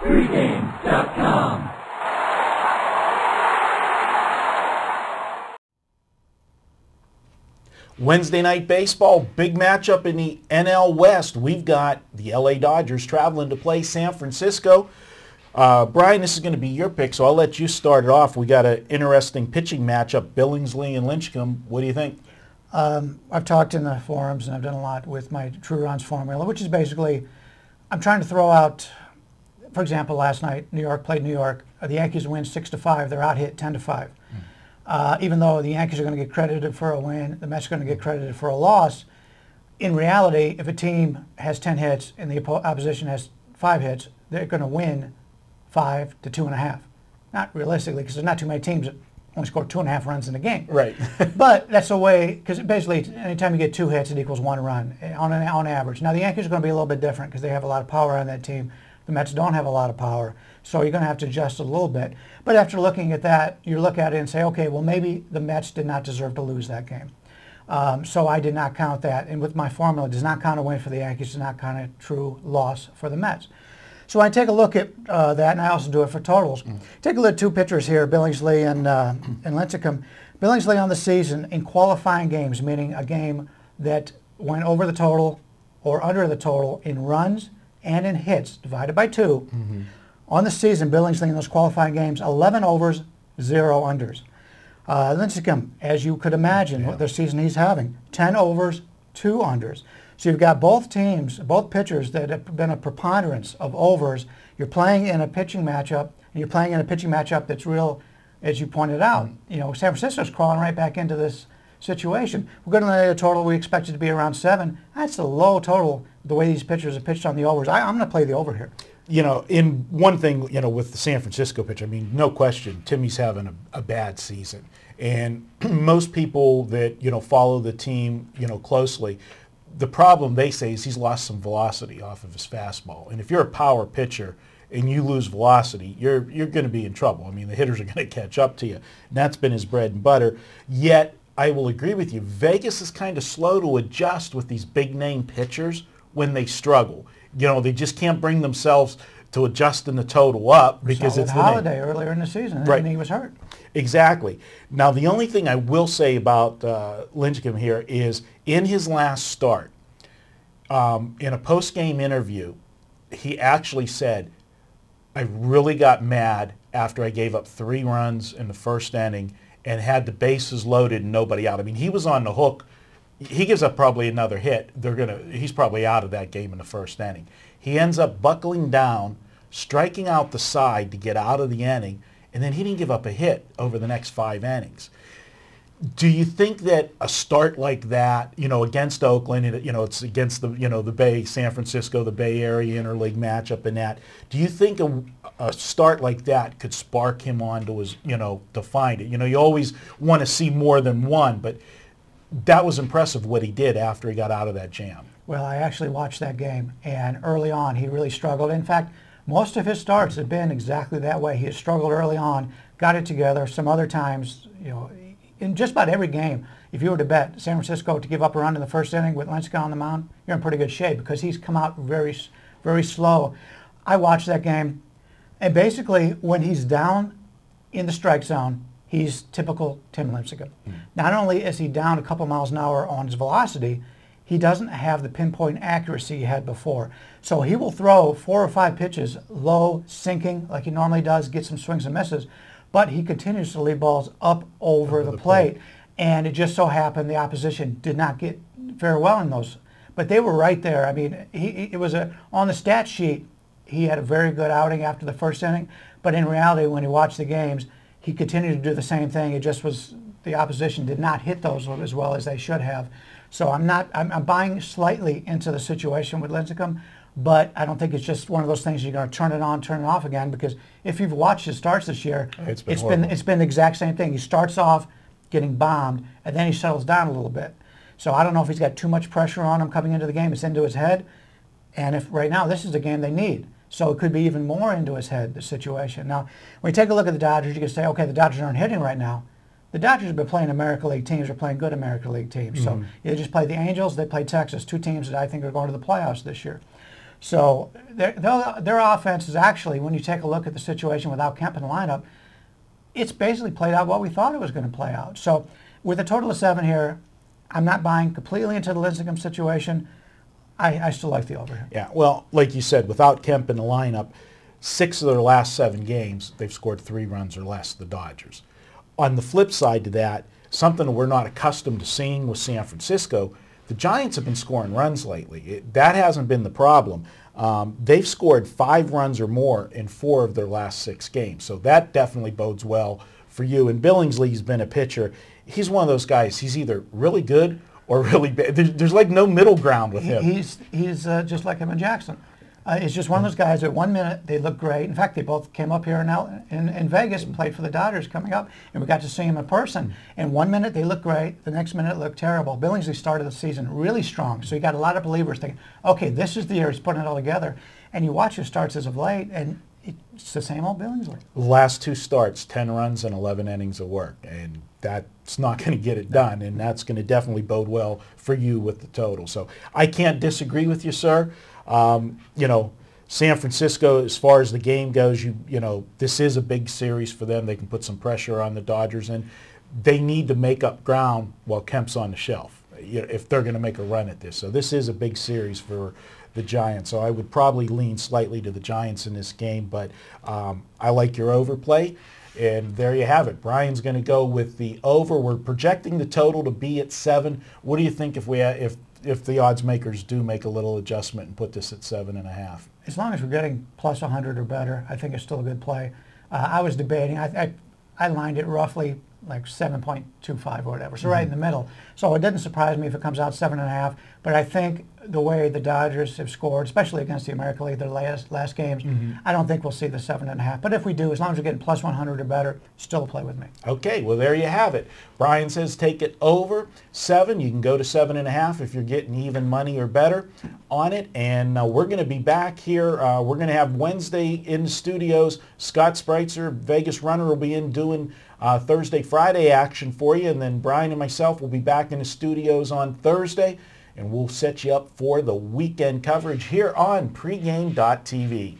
Pregame.com. Wednesday night baseball, big matchup in the NL West. We've got the LA Dodgers traveling to play San Francisco. Brian, this is going to be your pick, so I'll let you start it off. We got an interesting pitching matchup, Billingsley and Lincecum. What do you think? I've talked in the forums, and I've done a lot with my True Runs formula, which is basically I'm trying to throw out, for example, last night, New York played New York. The Yankees win 6-5. They're out hit 10-5. Even though the Yankees are going to get credited for a win, the Mets are going to get credited for a loss. In reality, if a team has 10 hits and the opposition has 5 hits, they're going to win 5 to 2.5. Not realistically, because there's not too many teams that only score 2.5 runs in a game. Right. But that's the way, because basically anytime you get 2 hits, it equals 1 run on average. Now the Yankees are going to be a little bit different because they have a lot of power on that team. The Mets don't have a lot of power, so you're going to have to adjust a little bit. But after looking at that, you look at it and say, okay, well maybe the Mets did not deserve to lose that game. So I did not count that. And with my formula, it does not count a win for the Yankees, does not count a true loss for the Mets. So I take a look at that, and I also do it for totals. Take a look at 2 pitchers here, Billingsley and Lincecum. Billingsley on the season in qualifying games, meaning a game that went over the total or under the total in runs and in hits, divided by 2. On the season, Billingsley in those qualifying games, 11 overs, 0 unders. Lincecum, as you could imagine, what the season he's having, 10 overs, 2 unders. So you've got both teams, both pitchers that have been a preponderance of overs. You're playing in a pitching matchup, and you're playing in a pitching matchup that's real, as you pointed out. You know, San Francisco's crawling right back into this situation. We're going to lay a total we expect it to be around 7. That's a low total, the way these pitchers have pitched on the overs. I'm going to play the over here. You know, in one thing, you know, with the San Francisco pitch, I mean, no question, Timmy's having a bad season. And most people that, you know, follow the team, you know, closely, the problem they say is he's lost some velocity off of his fastball. And if you're a power pitcher and you lose velocity, you're going to be in trouble. I mean, the hitters are going to catch up to you. And that's been his bread and butter. Yet, I will agree with you, Vegas is kind of slow to adjust with these big-name pitchers when they struggle. You know, they just can't bring themselves to adjusting the total up because it's the Holiday earlier in the season, and he was hurt. Exactly. Now, the only thing I will say about Lincecum here is in his last start, in a post-game interview, he actually said, I really got mad after I gave up 3 runs in the first inning and had the bases loaded and nobody out. I mean, he was on the hook. He gives up probably another hit. He's probably out of that game in the first inning. He ends up buckling down, striking out the side to get out of the inning, and then he didn't give up a hit over the next 5 innings. Do you think that a start like that, you know, against Oakland, you know, it's against the, you know, the Bay, San Francisco, the Bay Area interleague matchup and that, do you think a start like that could spark him on to his, you know, to find it? You know, you always want to see more than one, but that was impressive what he did after he got out of that jam. Well, I actually watched that game, and early on he really struggled. In fact, most of his starts have been exactly that way. He has struggled early on, got it together. Some other times, you know, in just about every game, if you were to bet San Francisco to give up a run in the first inning with Lincecum on the mound, you're in pretty good shape because he's come out very, very slow. I watched that game, and basically when he's down in the strike zone, he's typical Tim Lincecum. Not only is he down a couple miles an hour on his velocity, he doesn't have the pinpoint accuracy he had before. So he will throw 4 or 5 pitches low, sinking like he normally does, get some swings and misses, but he continues to lead balls up over the plate. And it just so happened the opposition did not get very well in those. But they were right there. I mean, it was on the stat sheet, he had a very good outing after the first inning, but in reality, when he watched the games, he continued to do the same thing. It just was the opposition did not hit those as well as they should have. So I'm buying slightly into the situation with Lincecum, but I don't think it's just one of those things you're going to turn it on, turn it off again, because if you've watched his starts this year, it's been the exact same thing. He starts off getting bombed, and then he settles down a little bit. So I don't know if he's got too much pressure on him coming into the game. It's into his head, and if right now this is the game they need. So it could be even more into his head, the situation. Now, when you take a look at the Dodgers, you can say, okay, the Dodgers aren't hitting right now. The Dodgers have been playing American League teams, are playing good American League teams. So they just played the Angels, they played Texas, 2 teams that I think are going to the playoffs this year. So their offense is actually, when you take a look at the situation without Kemp in the lineup, it's basically played out what we thought it was going to play out. So with a total of 7 here, I'm not buying completely into the Lincecum situation. I still like the over here. Yeah, well, like you said, without Kemp in the lineup, 6 of their last 7 games, they've scored 3 runs or less, the Dodgers. On the flip side to that, something we're not accustomed to seeing with San Francisco, the Giants have been scoring runs lately. That hasn't been the problem. They've scored 5 runs or more in 4 of their last 6 games. So that definitely bodes well for you. And Billingsley's been a pitcher. He's one of those guys. He's either really good or really bad. There's like no middle ground with him. He's just like him and Jackson. It's just one of those guys that 1 minute they look great. In fact, they both came up here in Vegas and played for the Dodgers coming up, and we got to see him in person. And 1 minute they look great, the next minute look terrible. Billingsley started the season really strong, so you got a lot of believers thinking, okay, this is the year he's putting it all together. And you watch his starts as of late, and it's the same old Billingsley. Last 2 starts, 10 runs and 11 innings of work, and that's not going to get it done, and that's going to definitely bode well for you with the total. So I can't disagree with you, sir. San Francisco, as far as the game goes, this is a big series for them. They can put some pressure on the Dodgers, and they need to make up ground while Kemp's on the shelf if they're going to make a run at this. So this is a big series for the Giants. So I would probably lean slightly to the Giants in this game, but I like your overplay. And there you have it. Brian's going to go with the over. We're projecting the total to be at 7. What do you think if the odds makers do make a little adjustment and put this at 7.5? As long as we're getting plus 100 or better, I think it's still a good play. I was debating. I lined it roughly like 7.25 or whatever, so right in the middle. So it doesn't surprise me if it comes out 7.5. But I think the way the Dodgers have scored, especially against the American League, their last games, I don't think we'll see the 7.5. But if we do, as long as we're getting plus 100 or better, still play with me. Okay, well there you have it. Brian says take it over 7. You can go to 7.5 if you're getting even money or better on it. And we're going to be back here. We're going to have Wednesday in the studios. Scott Spreitzer, Vegas Runner, will be in doing Thursday, Friday action for you. And then Brian and myself will be back in the studios on Thursday. And we'll set you up for the weekend coverage here on pregame.tv.